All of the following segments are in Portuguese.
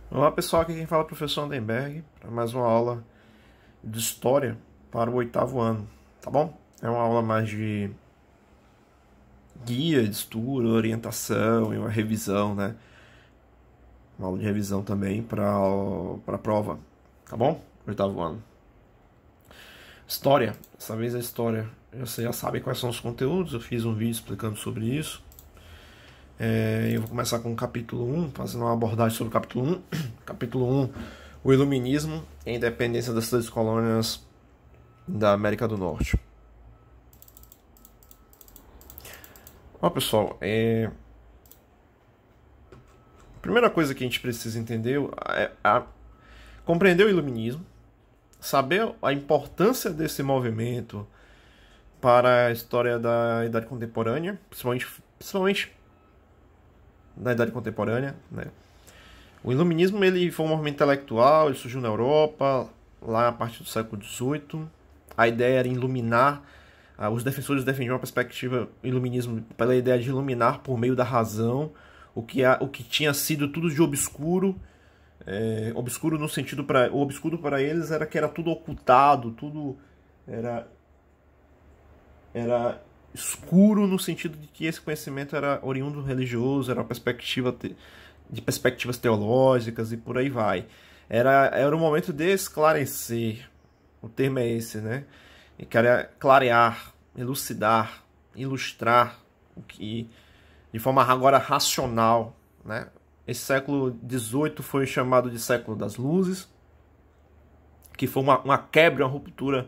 Olá pessoal, aqui quem fala é o professor Andenberg para mais uma aula de História para o oitavo ano, tá bom? É uma aula mais de guia de estudo, orientação e uma revisão, né? Uma aula de revisão também para a prova, tá bom? Oitavo ano. História, dessa vez a história, você já sabe quais são os conteúdos, eu fiz um vídeo explicando sobre isso. Eu vou começar com o capítulo 1, fazendo uma abordagem sobre o capítulo 1. Capítulo 1, o Iluminismo e a independência das três colônias da América do Norte. Ó, pessoal, a primeira coisa que a gente precisa entender é compreender o Iluminismo, saber a importância desse movimento para a história da Idade Contemporânea, principalmente da Idade Contemporânea, né? O Iluminismo ele foi um movimento intelectual, ele surgiu na Europa, lá a partir do século XVIII. A ideia era iluminar, os defensores defendiam uma perspectiva iluminismo pela ideia de iluminar por meio da razão o que tinha sido tudo de obscuro. Obscuro no sentido o obscuro para eles era que era tudo ocultado, tudo era escuro no sentido de que esse conhecimento era oriundo religioso, era uma perspectiva de perspectivas teológicas e por aí vai. Era um momento de esclarecer, o termo é esse, né? E clarear, elucidar, ilustrar o que de forma agora racional, né? Esse século XVIII foi chamado de século das luzes, que foi uma quebra, uma ruptura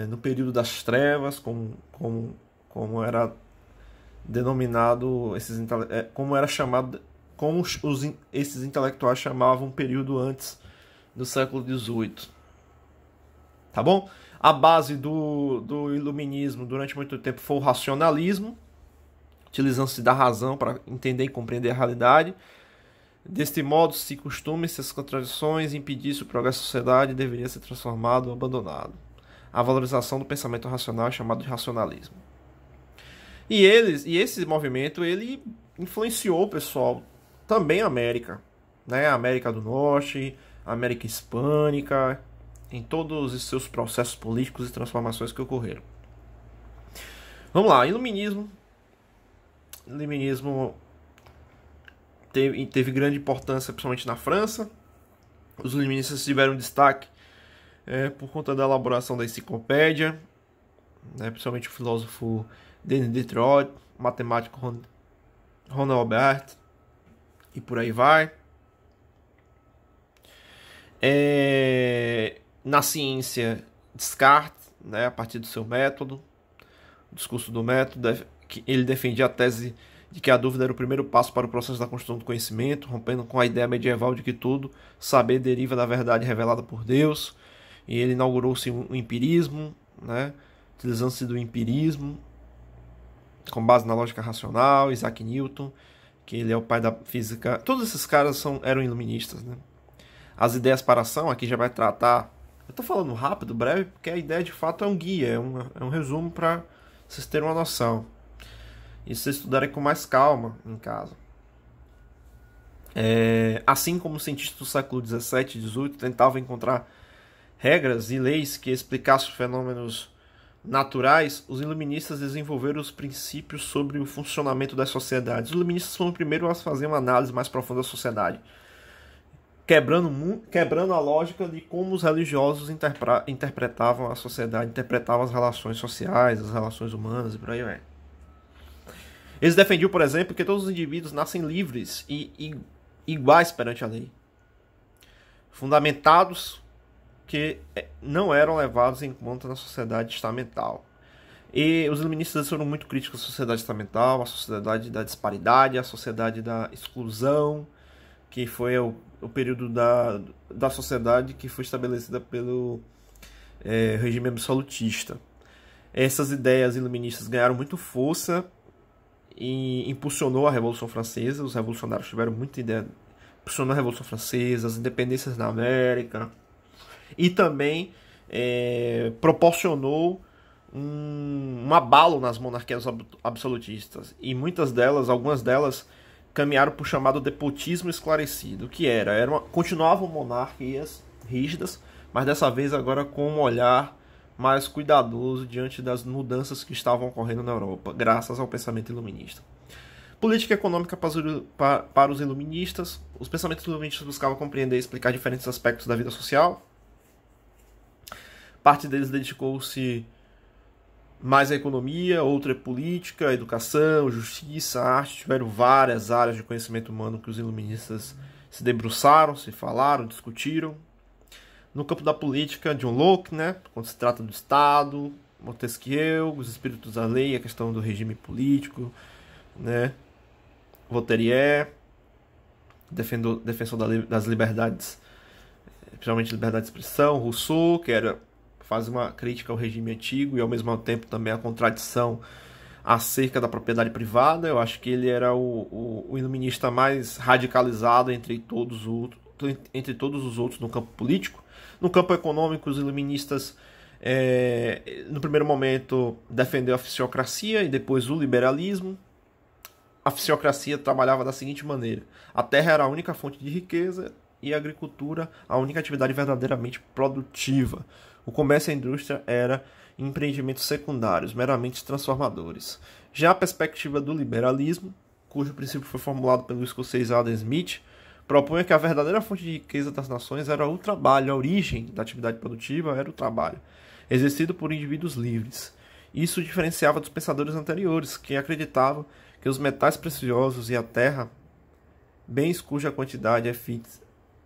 no período das trevas, como era denominado, como era chamado, como esses intelectuais chamavam um período antes do século XVIII. Tá bom? A base do iluminismo durante muito tempo foi o racionalismo, utilizando-se da razão para entender e compreender a realidade. Deste modo, se costumes, se as contradições impedissem o progresso da sociedade, deveria ser transformado ou abandonado. A valorização do pensamento racional é chamado de racionalismo. E esse movimento ele influenciou, pessoal, também a América, né? A América do Norte, a América Hispânica, em todos os seus processos políticos e transformações que ocorreram. Vamos lá, Iluminismo teve grande importância, principalmente na França. Os iluministas tiveram destaque por conta da elaboração da enciclopédia, né, principalmente o filósofo Denis Diderot, o matemático René Albert, e por aí vai. Na ciência, Descartes, né, a partir do seu método, o discurso do método, ele defendia a tese de que a dúvida era o primeiro passo para o processo da construção do conhecimento, rompendo com a ideia medieval de que tudo saber deriva da verdade revelada por Deus. E ele inaugurou-se o empirismo, né, utilizando-se do empirismo com base na lógica racional, Isaac Newton, que ele é o pai da física. Todos esses caras eram iluministas, né? As ideias para a ação, aqui já vai tratar. Eu estou falando rápido, breve, porque a ideia de fato é um guia, é um resumo para vocês terem uma noção. E vocês estudarem com mais calma em casa. Assim como os cientistas do século XVII e XVIII tentavam encontrar regras e leis que explicassem os fenômenos naturais, os iluministas desenvolveram os princípios sobre o funcionamento das sociedades. Os iluministas foram os primeiros a fazer uma análise mais profunda da sociedade, quebrando a lógica de como os religiosos interpretavam a sociedade, interpretavam as relações sociais, as relações humanas e por aí vai. Eles defendiam, por exemplo, que todos os indivíduos nascem livres e iguais perante a lei, fundamentados que não eram levados em conta na sociedade estamental. E os iluministas foram muito críticos à sociedade estamental, à sociedade da disparidade, à sociedade da exclusão, que foi o período da sociedade que foi estabelecida pelo regime absolutista. Essas ideias iluministas ganharam muito força e impulsionou a Revolução Francesa. Os revolucionários tiveram muita ideia, impulsionou a Revolução Francesa, as independências na América, e também proporcionou um abalo nas monarquias absolutistas. E algumas delas caminharam para o chamado despotismo esclarecido, que continuavam monarquias rígidas, mas dessa vez agora com um olhar mais cuidadoso diante das mudanças que estavam ocorrendo na Europa, graças ao pensamento iluminista. Política econômica para os iluministas. Os pensamentos iluministas buscavam compreender e explicar diferentes aspectos da vida social. Parte deles dedicou-se mais à economia, outra é política, educação, justiça, arte. Tiveram várias áreas de conhecimento humano que os iluministas se debruçaram, se falaram, discutiram. No campo da política, John Locke, né, quando se trata do Estado, Montesquieu, os espíritos da lei, a questão do regime político, né, Voltaire, defensor das liberdades, principalmente liberdade de expressão, Rousseau, que faz uma crítica ao regime antigo e ao mesmo tempo também a contradição acerca da propriedade privada. Eu acho que ele era o iluminista mais radicalizado entre todos os outros no campo político. No campo econômico, os iluministas, no primeiro momento, defendeu a fisiocracia e depois o liberalismo. A fisiocracia trabalhava da seguinte maneira: a terra era a única fonte de riqueza e a agricultura a única atividade verdadeiramente produtiva. O comércio e a indústria eram empreendimentos secundários, meramente transformadores. Já a perspectiva do liberalismo, cujo princípio foi formulado pelo escocês Adam Smith, propunha que a verdadeira fonte de riqueza das nações era o trabalho, a origem da atividade produtiva era o trabalho, exercido por indivíduos livres. Isso diferenciava dos pensadores anteriores, que acreditavam que os metais preciosos e a terra, bens cuja quantidade é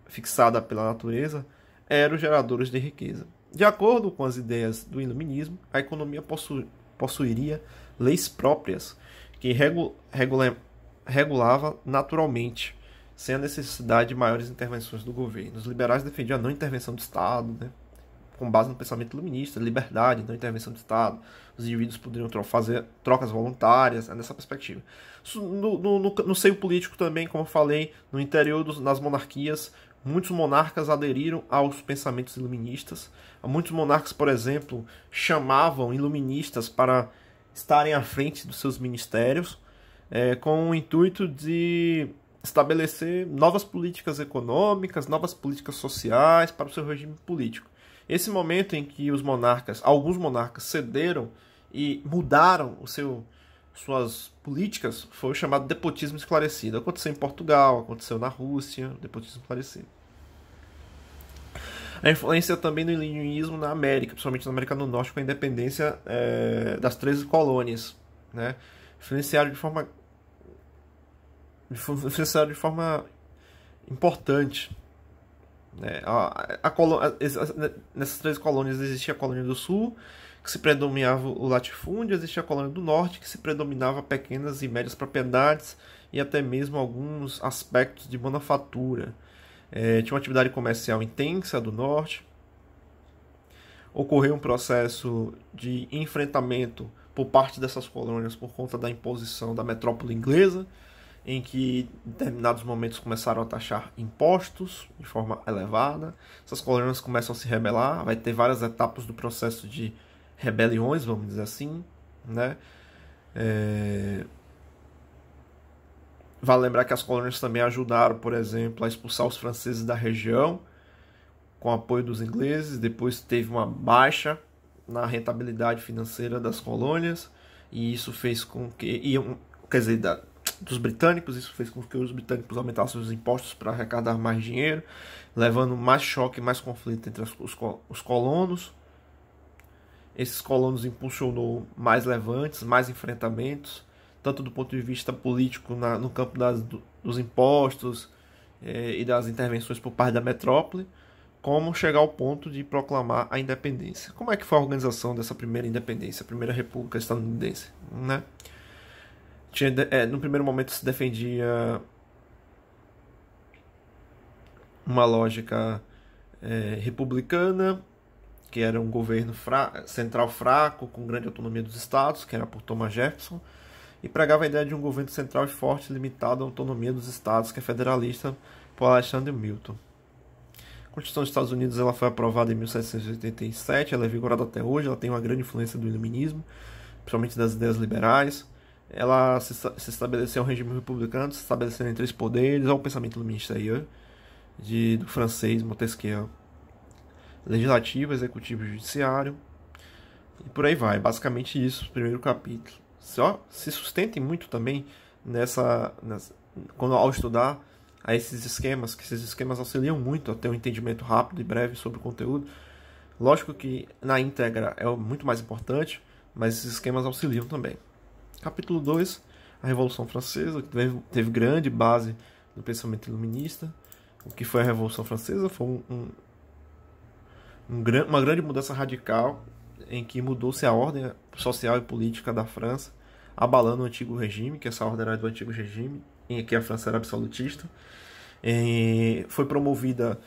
fixada pela natureza, eram geradores de riqueza. De acordo com as ideias do iluminismo, a economia possuiria leis próprias que regulava naturalmente, sem a necessidade de maiores intervenções do governo. Os liberais defendiam a não intervenção do Estado, né, com base no pensamento iluminista, liberdade, não intervenção do Estado. Os indivíduos poderiam fazer trocas voluntárias, nessa perspectiva. No seio político também, como eu falei, no interior nas monarquias, muitos monarcas aderiram aos pensamentos iluministas. Muitos monarcas, por exemplo, chamavam iluministas para estarem à frente dos seus ministérios, com o intuito de estabelecer novas políticas econômicas, novas políticas sociais para o seu regime político. Esse momento em que alguns monarcas cederam e mudaram suas políticas, foi o chamado despotismo esclarecido. Aconteceu em Portugal, aconteceu na Rússia, despotismo esclarecido. A influência também do iluminismo na América, principalmente na América do Norte, com a independência das 13 colônias, né? Influenciaram de forma importante. Nessas 13 colônias existia a colônia do Sul, que se predominava o latifúndio, existia a colônia do Norte, que se predominava pequenas e médias propriedades e até mesmo alguns aspectos de manufatura. Tinha uma atividade comercial intensa do Norte. Ocorreu um processo de enfrentamento por parte dessas colônias por conta da imposição da metrópole inglesa, em que em determinados momentos começaram a taxar impostos de forma elevada. Essas colônias começam a se rebelar, vai ter várias etapas do processo de rebeliões, vamos dizer assim, né? Vale lembrar que as colônias também ajudaram, por exemplo, a expulsar os franceses da região, com apoio dos ingleses. Depois teve uma baixa na rentabilidade financeira das colônias, e isso fez com que... dos britânicos, isso fez com que os britânicos aumentassem os impostos para arrecadar mais dinheiro, levando mais choque, mais conflito entre os colonos. Esses colonos impulsionou mais levantes, mais enfrentamentos, tanto do ponto de vista político no campo dos impostos e das intervenções por parte da metrópole, como chegar ao ponto de proclamar a independência. Como é que foi a organização dessa primeira independência, a primeira república estadunidense, né? No primeiro momento se defendia uma lógica republicana, que era um governo central fraco, com grande autonomia dos estados, que era por Thomas Jefferson, e pregava a ideia de um governo central e forte, limitado à autonomia dos estados, que é federalista, por Alexander Hamilton. A Constituição dos Estados Unidos ela foi aprovada em 1787, ela é vigorada até hoje, ela tem uma grande influência do iluminismo, principalmente das ideias liberais. ela se estabeleceu um regime republicano, se estabelecendo em três poderes, ao pensamento iluminista aí, do francês Montesquieu: legislativo, executivo e judiciário, e por aí vai. Basicamente isso, o primeiro capítulo. Só se sustentem muito também quando ao estudar a esses esquemas, que esses esquemas auxiliam muito a ter um entendimento rápido e breve sobre o conteúdo. Lógico que na íntegra é muito mais importante, mas esses esquemas auxiliam também. Capítulo 2, a Revolução Francesa, que teve grande base no pensamento iluminista. O que foi a Revolução Francesa? Foi uma grande mudança radical em que mudou-se a ordem social e política da França, abalando o antigo regime, que essa ordem era do antigo regime, em que a França era absolutista. Foi promovida,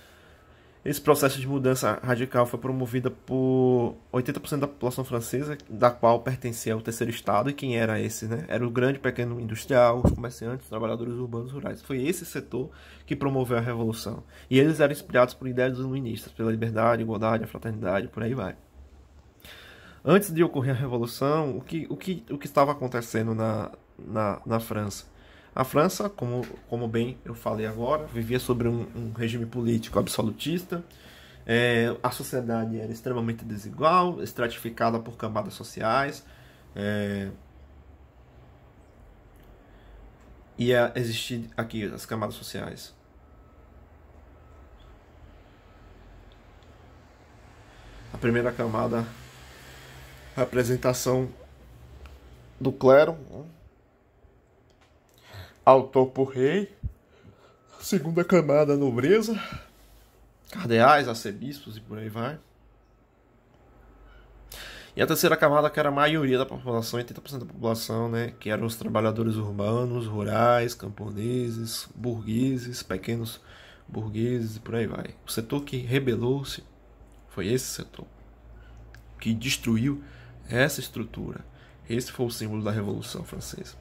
esse processo de mudança radical foi promovida por 80% da população francesa, da qual pertencia ao terceiro estado. E quem era esse, né? Era o grande pequeno industrial, os comerciantes, os trabalhadores urbanos rurais. Foi esse setor que promoveu a revolução. E eles eram inspirados por ideias iluministas, pela liberdade, igualdade, a fraternidade, por aí vai. Antes de ocorrer a revolução, o que estava acontecendo na França? A França, como bem eu falei agora, vivia sobre um regime político absolutista. A sociedade era extremamente desigual, estratificada por camadas sociais. Ia existir aqui as camadas sociais. A primeira camada, representação do clero, autor por rei. Segunda camada, nobreza, cardeais, arcebispos e por aí vai. E a terceira camada, que era a maioria da população, 80% da população, né, que eram os trabalhadores urbanos, rurais, camponeses, burgueses, pequenos burgueses e por aí vai. O setor que rebelou-se foi esse setor, que destruiu essa estrutura. Esse foi o símbolo da Revolução Francesa.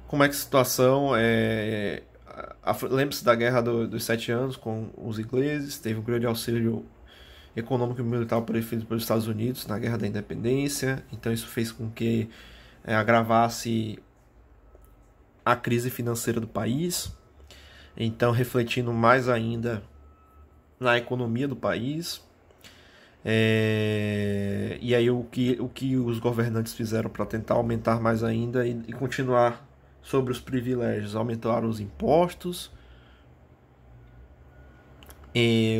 Como é que a situação é... Lembre-se da Guerra dos 7 Anos com os ingleses, teve um grande auxílio econômico e militar feito pelos Estados Unidos na Guerra da Independência, então isso fez com que agravasse a crise financeira do país, então refletindo mais ainda na economia do país. E aí o que os governantes fizeram para tentar aumentar mais ainda e continuar sobre os privilégios? Aumentaram os impostos.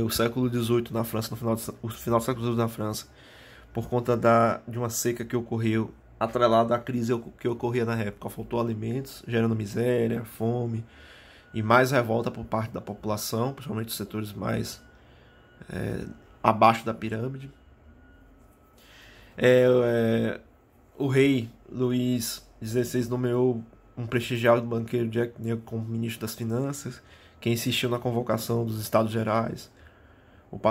O século XVIII na França, o final do século XVIII na França, por conta de uma seca que ocorreu, atrelada à crise que ocorria na época, faltou alimentos, gerando miséria, fome e mais revolta por parte da população, principalmente os setores mais abaixo da pirâmide. O rei Luís XVI nomeou um prestigiado banqueiro Jack Negro como ministro das Finanças, que insistiu na convocação dos Estados Gerais,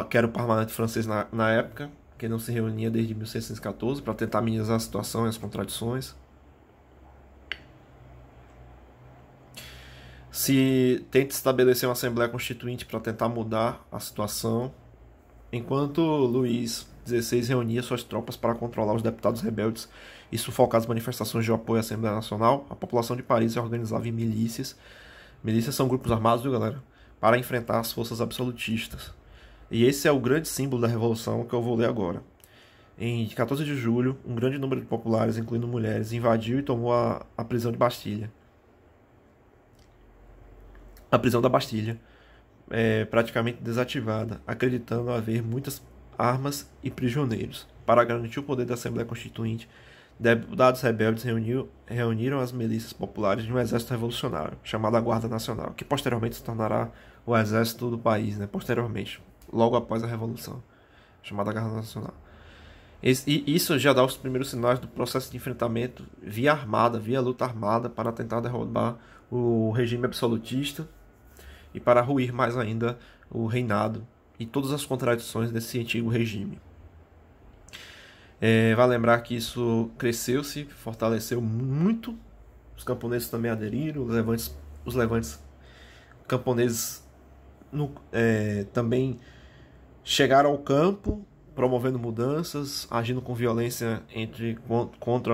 que era o parlamento francês na época, que não se reunia desde 1614, para tentar minimizar a situação e as contradições. Se tenta estabelecer uma Assembleia Constituinte para tentar mudar a situação, enquanto Luís XVI reunia suas tropas para controlar os deputados rebeldes e sufocar as manifestações de apoio à Assembleia Nacional, a população de Paris se organizava em milícias. Milícias são grupos armados, viu, galera? Para enfrentar as forças absolutistas. E esse é o grande símbolo da Revolução que eu vou ler agora. Em 14 de julho, um grande número de populares, incluindo mulheres, invadiu e tomou a prisão de Bastilha. A prisão da Bastilha é praticamente desativada, acreditando haver muitas armas e prisioneiros. Para garantir o poder da Assembleia Constituinte, deputados rebeldes reuniram as milícias populares de um exército revolucionário, chamado a Guarda Nacional, que posteriormente se tornará o exército do país, né? Posteriormente, logo após a Revolução, chamada Guarda Nacional. Isso já dá os primeiros sinais do processo de enfrentamento via luta armada, para tentar derrubar o regime absolutista e para ruir mais ainda o reinado e todas as contradições desse antigo regime. Vale lembrar que isso cresceu-se, fortaleceu muito. Os camponeses também aderiram, os levantes camponeses também chegaram ao campo, promovendo mudanças, agindo com violência contra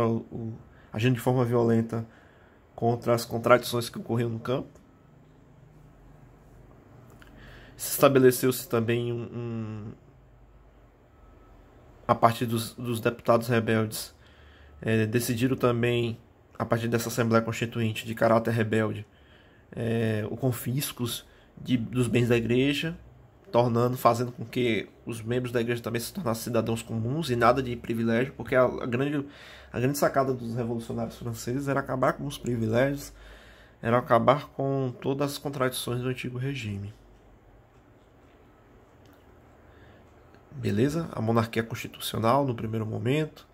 agindo de forma violenta contra as contradições que ocorriam no campo. Se estabeleceu-se também a partir dos deputados rebeldes, decidiram também, a partir dessa Assembleia Constituinte de caráter rebelde, o confiscos dos bens da igreja, fazendo com que os membros da igreja também se tornassem cidadãos comuns e nada de privilégio, porque a grande sacada dos revolucionários franceses era acabar com os privilégios, era acabar com todas as contradições do antigo regime. Beleza? A monarquia constitucional no primeiro momento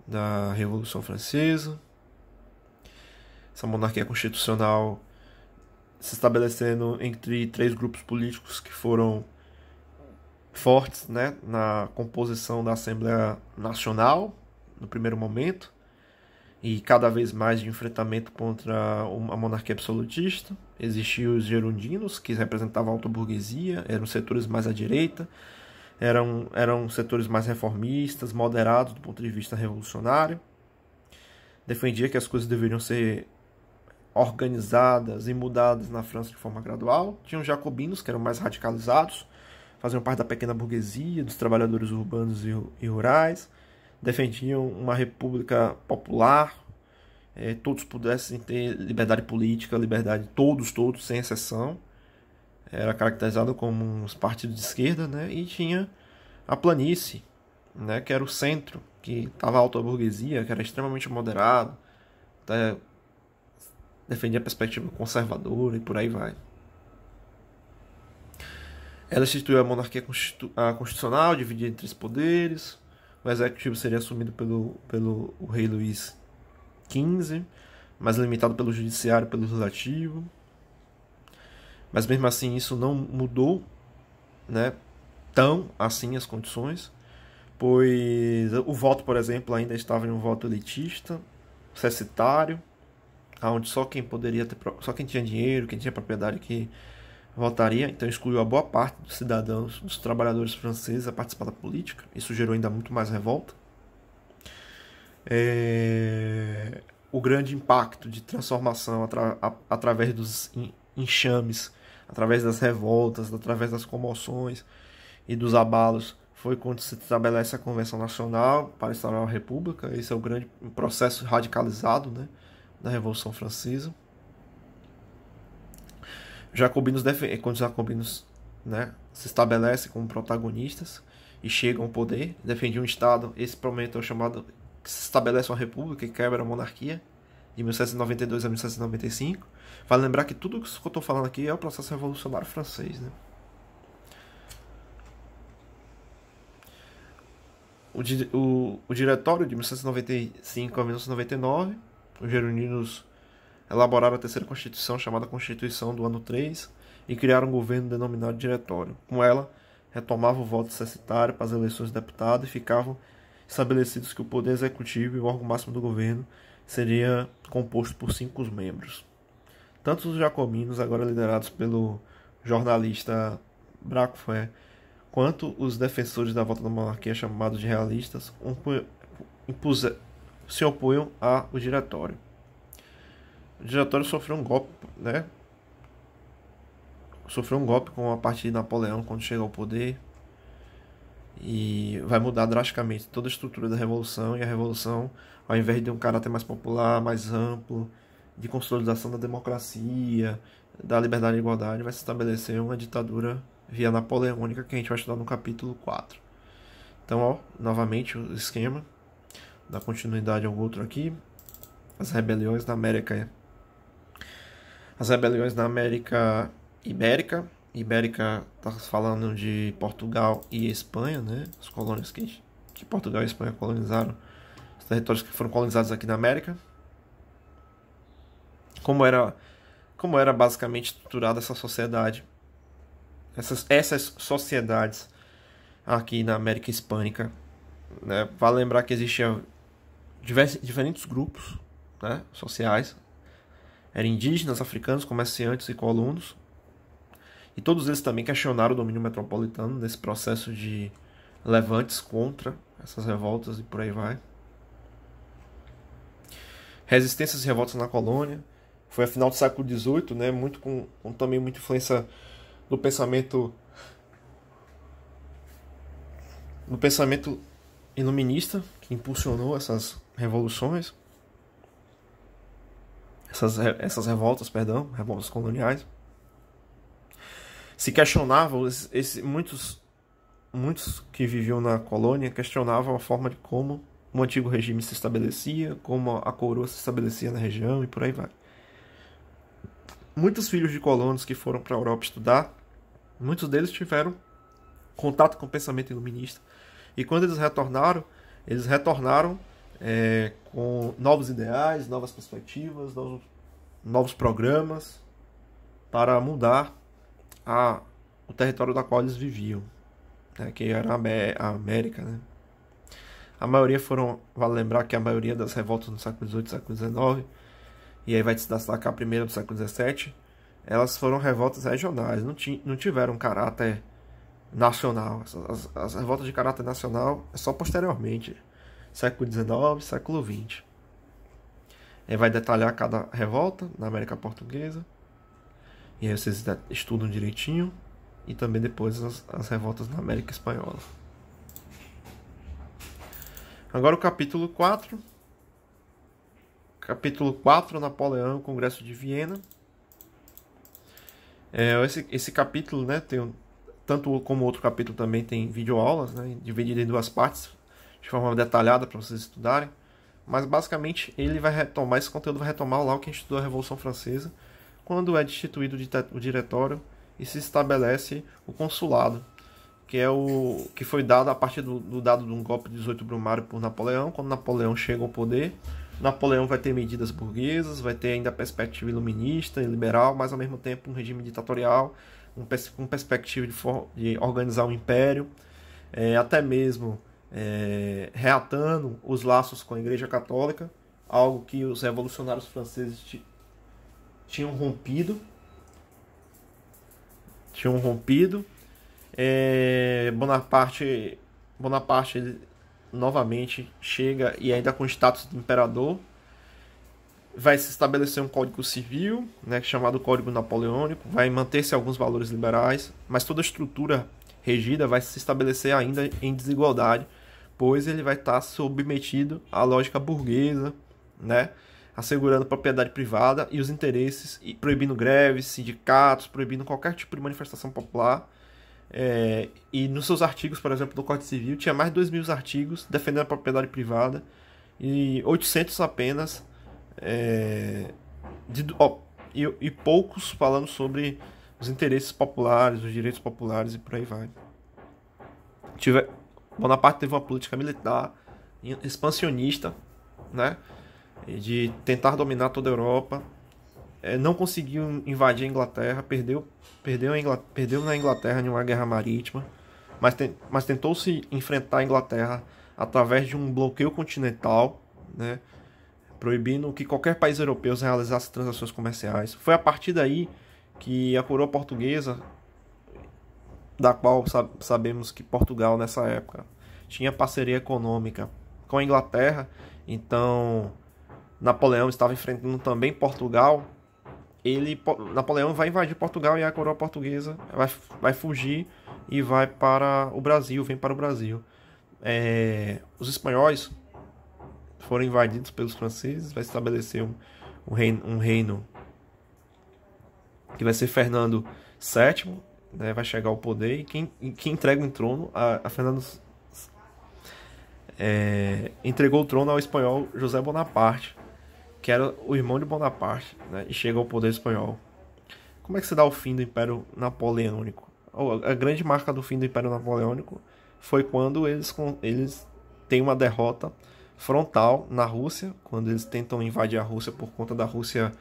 da Revolução Francesa. Essa monarquia constitucional se estabelecendo entre 3 grupos políticos que foram fortes, né, na composição da Assembleia Nacional no primeiro momento, e cada vez mais de enfrentamento contra a monarquia absolutista. Existiam os gerondinos, que representavam a alta burguesia, eram setores mais à direita, eram setores mais reformistas, moderados do ponto de vista revolucionário. Defendia que as coisas deveriam ser organizadas e mudadas na França de forma gradual. Tinham os jacobinos, que eram mais radicalizados, faziam parte da pequena burguesia, dos trabalhadores urbanos e rurais. Defendiam uma república popular, todos pudessem ter liberdade política, liberdade, todos, sem exceção. Era caracterizado como uns partidos de esquerda, né? E tinha a planície, né? Que era o centro, que estava a alta burguesia, que era extremamente moderado, até defendia a perspectiva conservadora e por aí vai. Ela instituiu a monarquia constitucional, dividida em 3 poderes. O executivo seria assumido pelo rei Luís XV, mas limitado pelo judiciário e pelo legislativo. Mas mesmo assim isso não mudou, né, tão assim as condições, pois o voto, por exemplo, ainda estava em um voto elitista, censitário, onde só quem tinha dinheiro, quem tinha propriedade que votaria. Então excluiu a boa parte dos cidadãos, dos trabalhadores franceses a participar da política. Isso gerou ainda muito mais revolta. O grande impacto de transformação através dos enxames, através das revoltas, através das comoções e dos abalos, foi quando se estabelece a Convenção Nacional para instaurar a República. Esse é o grande processo radicalizado, né, da Revolução Francesa. Quando os jacobinos, né, se estabelecem como protagonistas e chegam ao poder, defendiam um Estado. Esse momento é o chamado que se estabelece uma república e quebra a monarquia, de 1792 a 1795. Vale lembrar que tudo que eu estou falando aqui é o processo revolucionário francês, né? O diretório de 1795 a 1999, os gerondinos elaboraram a terceira Constituição, chamada Constituição do Ano 3, e criaram um governo denominado Diretório. Com ela, retomava o voto censitário para as eleições de deputado e ficavam estabelecidos que o poder executivo e o órgão máximo do governo seria composto por 5 membros. Tanto os jacobinos, agora liderados pelo jornalista Braquefort, quanto os defensores da volta da monarquia, chamados de realistas, se opunham ao diretório. O diretório sofreu um golpe, né? Sofreu um golpe com a partir de Napoleão quando chega ao poder, e vai mudar drasticamente toda a estrutura da revolução. E a revolução, ao invés de um caráter mais popular, mais amplo, de consolidação da democracia, da liberdade e igualdade, vai se estabelecer uma ditadura via napoleônica, que a gente vai estudar no capítulo 4. Então, ó, novamente o esquema, da continuidade ao outro aqui. As rebeliões na América Ibérica. Ibérica está falando de Portugal e Espanha, né? As colônias que Portugal e Espanha colonizaram, os territórios que foram colonizados aqui na América. Como era basicamente estruturada essa sociedade, essas sociedades aqui na América Hispânica, né? Vale lembrar que existiam diferentes grupos, né, sociais. Eram indígenas, africanos, comerciantes e colonos. E todos eles também questionaram o domínio metropolitano nesse processo de levantes contra essas revoltas e por aí vai. resistências e revoltas na colônia. Foi a final do século XVIII, né, muito com também muita influência do pensamento iluminista, que impulsionou essas revoluções, essas revoltas, perdão, revoltas coloniais. Se questionavam, muitos que viviam na colônia questionavam a forma de como o antigo regime se estabelecia, como a coroa se estabelecia na região e por aí vai. Muitos filhos de colonos que foram para a Europa estudar, muitos deles tiveram contato com o pensamento iluminista. E quando eles retornaram com novos ideais, novas perspectivas, novos programas para mudar o território da qual eles viviam, né, que era a América. Né? A maioria vale lembrar que a maioria das revoltas no século XVIII e século XIX, e aí vai se destacar a primeira do século XVII, elas foram revoltas regionais, não tiveram caráter nacional. As revoltas de caráter nacional é só posteriormente, século XIX, século XX. Aí vai detalhar cada revolta na América Portuguesa, e aí vocês estudam direitinho, e também depois as revoltas na América Espanhola. Agora o capítulo 4. Capítulo 4, Napoleão, Congresso de Viena. Esse capítulo, né, tanto como outro capítulo também tem videoaulas, né, dividido em duas partes, de forma detalhada para vocês estudarem. Mas basicamente esse conteúdo vai retomar lá o que a gente estudou a Revolução Francesa, quando é destituído o diretório e se estabelece o consulado, que foi dado a partir do dado de um golpe de 18 Brumário por Napoleão. Quando Napoleão chega ao poder, Napoleão vai ter medidas burguesas, vai ter ainda a perspectiva iluminista e liberal, mas ao mesmo tempo um regime ditatorial, com perspectiva de organizar um império, até mesmo reatando os laços com a Igreja Católica, algo que os revolucionários franceses tinham rompido. Bonaparte ele, novamente chega, e ainda com status de imperador. Vai se estabelecer um código civil, né, chamado Código Napoleônico. Vai manter-se alguns valores liberais, mas toda a estrutura regida vai se estabelecer ainda em desigualdade, pois ele vai estar submetido à lógica burguesa, né, assegurando propriedade privada e os interesses, e proibindo greves, sindicatos, proibindo qualquer tipo de manifestação popular. E nos seus artigos, por exemplo, do Código Civil, tinha mais de 2.000 artigos defendendo a propriedade privada e 800 apenas e poucos falando sobre os interesses populares, os direitos populares e por aí vai. Bonaparte teve uma política militar expansionista, né, de tentar dominar toda a Europa. Não conseguiu invadir a Inglaterra, perdeu na Inglaterra em uma guerra marítima, mas tentou se enfrentar a Inglaterra através de um bloqueio continental, né, proibindo que qualquer país europeu realizasse transações comerciais. Foi a partir daí que a coroa portuguesa, da qual sabemos que Portugal nessa época tinha parceria econômica com a Inglaterra, então Napoleão estava enfrentando também Portugal. Napoleão vai invadir Portugal e a coroa portuguesa vai fugir e vem para o Brasil. Os espanhóis foram invadidos pelos franceses, vai estabelecer um reino que vai ser Fernando VII, né, vai chegar ao poder, e quem entrega o trono a Fernando entregou o trono ao espanhol José Bonaparte, que era o irmão de Bonaparte, né, e chega ao poder espanhol. Como é que se dá o fim do Império Napoleônico? A grande marca do fim do Império Napoleônico foi quando eles têm uma derrota frontal na Rússia, quando eles tentam invadir a Rússia por conta da Rússia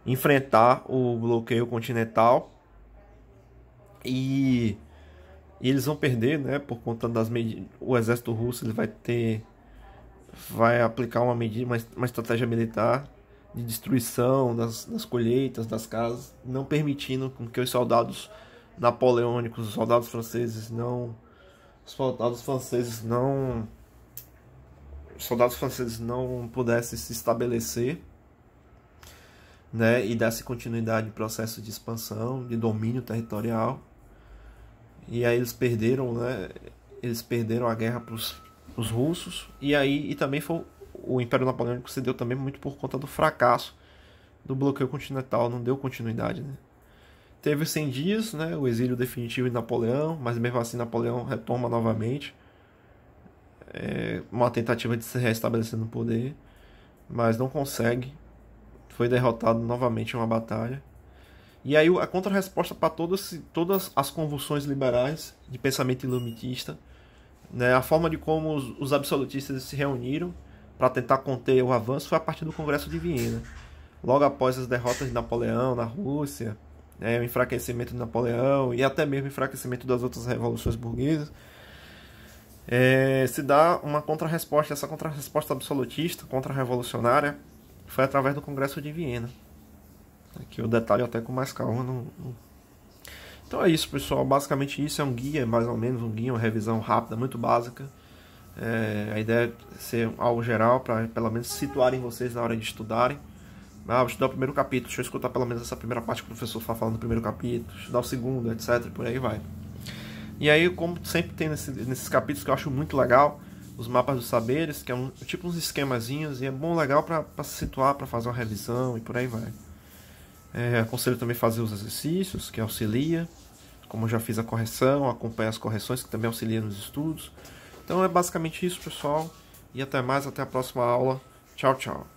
enfrentar o bloqueio continental, e eles vão perder, né, por conta das medidas. O exército russo ele vai aplicar uma estratégia militar de destruição das colheitas, das casas, não permitindo com que os soldados napoleônicos, os soldados franceses não soldados franceses não pudessem se estabelecer, né, e desse continuidade ao processo de expansão, de domínio territorial. E aí eles perderam, né, eles perderam a guerra para os russos, e também foi o Império Napoleônico cedeu também muito por conta do fracasso do bloqueio continental, não deu continuidade, né. Teve 100 dias, né, o exílio definitivo de Napoleão, mas mesmo assim Napoleão retoma novamente uma tentativa de se restabelecer no poder, mas não consegue, foi derrotado novamente em uma batalha. E aí a contra-resposta para todas as convulsões liberais de pensamento iluminista, né, a forma de como os absolutistas se reuniram para tentar conter o avanço foi a partir do Congresso de Viena. Logo após as derrotas de Napoleão na Rússia, o enfraquecimento de Napoleão e até mesmo o enfraquecimento das outras revoluções burguesas, se dá uma contra-resposta. Essa contra-resposta absolutista, contra-revolucionária, foi através do Congresso de Viena. Aqui eu detalho até com mais calma. Então é isso, pessoal. Basicamente isso é um guia, mais ou menos um guia, uma revisão rápida, muito básica. A ideia é ser algo geral, para pelo menos situarem vocês na hora de estudarem. Vou estudar o primeiro capítulo, deixa eu escutar pelo menos essa primeira parte que o professor está falando do primeiro capítulo, estudar o segundo, etc, por aí vai. E aí, como sempre tem nesses capítulos que eu acho muito legal, os mapas dos saberes, que é tipo uns esquemazinhos, e é bom, legal para se situar, para fazer uma revisão e por aí vai. Aconselho também fazer os exercícios, que auxilia, como eu já fiz a correção, acompanhar as correções, que também auxilia nos estudos. Então é basicamente isso, pessoal, e até mais, até a próxima aula. Tchau, tchau.